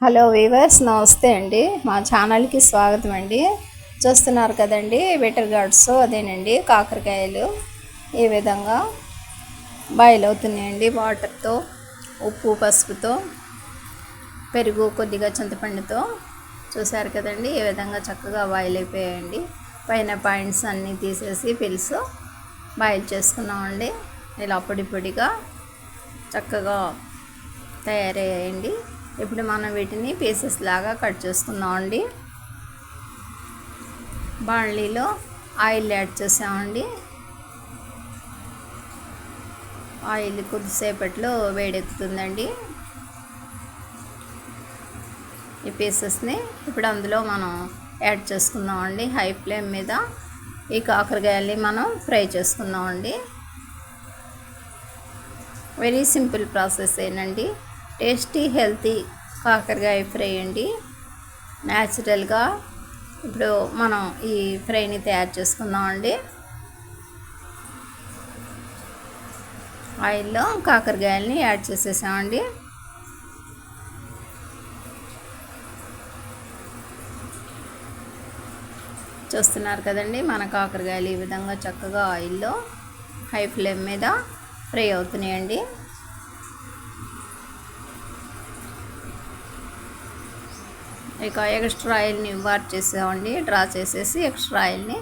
Hello weavers, నమస్తే అండి. మా ఛానల్కి స్వాగతం అండి. చూస్తున్నారు కదండి, బెటర్ గార్డ్స్ అదేనండి కాకరకాయలు ఈ విధంగా బాయిల్ అవుతున్నాయండి. వాటర్తో, ఉప్పు పసుపుతో, పెరుగు కొద్దిగా చింతపండుతో. చూసారు కదండి, ఈ విధంగా చక్కగా బాయిల్ అయిపోయాయండి. పైన పాయింట్స్ అన్నీ తీసేసి పిల్స్ బాయిల్ చేసుకున్నామండి. ఇలా పొడి పొడిగా చక్కగా తయారయ్యాయండి. ఇప్పుడు మనం వీటిని పీసెస్ లాగా కట్ చేసుకుందామండి. బాణలీలో ఆయిల్ యాడ్ చేసామండి. ఆయిల్ కొద్దిసేపట్లో వేడెక్కుతుందండి. ఈ పీసెస్ని ఇప్పుడు అందులో మనం యాడ్ చేసుకుందామండి. హై ఫ్లేమ్ మీద ఈ కాకరకాయల్ని మనం ఫ్రై చేసుకుందామండి. వెరీ సింపుల్ ప్రాసెస్ ఏనండి. టేస్టీ హెల్తీ కాకరకాయ ఫ్రై అండి. న్యాచురల్గా ఇప్పుడు మనం ఈ ఫ్రైని తయారు చేసుకుందామండి. ఆయిల్లో కాకరకాయలని యాడ్ చేసేసామండి. చూస్తున్నారు కదండి, మన కాకరకాయలు ఈ విధంగా చక్కగా ఆయిల్లో హై ఫ్లేమ్ మీద ఫ్రై అవుతున్నాయండి. ఇక ఎక్స్ట్రా ఆయిల్ని వార్ చేసామండి. డ్రా చేసేసి ఎక్స్ట్రా ఆయిల్ని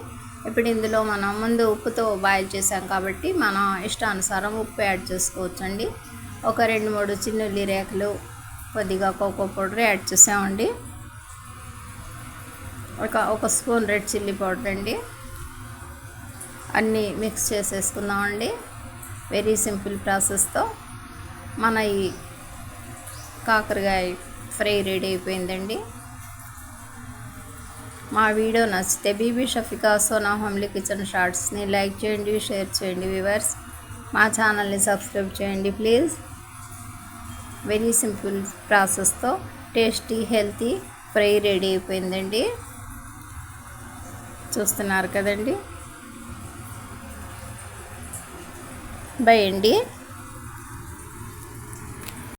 ఇప్పుడు ఇందులో మనం ముందు ఉప్పుతో బాయిల్ చేసాం కాబట్టి మన ఇష్టానుసారం ఉప్పు యాడ్ చేసుకోవచ్చండి. ఒక 2-3 చిన్నుల్లి రేఖలు, కొద్దిగా కోకో పౌడర్ యాడ్ చేసామండి. ఒక స్పూన్ రెడ్ చిల్లీ పౌడర్ అండి. అన్నీ మిక్స్ చేసేసుకుందామండి. వెరీ సింపుల్ ప్రాసెస్తో మన ఈ కాకరకాయ ఫ్రై రెడీ అయిపోయిందండి. మా వీడియో నచ్చితే బీబీ షఫికా సోనా హోమ్లీ కిచెన్ షార్ట్స్ని లైక్ చేయండి, షేర్ చేయండి. వ్యూవర్స్, మా ఛానల్ని సబ్స్క్రైబ్ చేయండి ప్లీజ్. వెరీ సింపుల్ ప్రాసెస్తో టేస్టీ హెల్తీ ఫ్రై రెడీ అయిపోయిందండి. చూస్తున్నారు కదండి. బై అండి.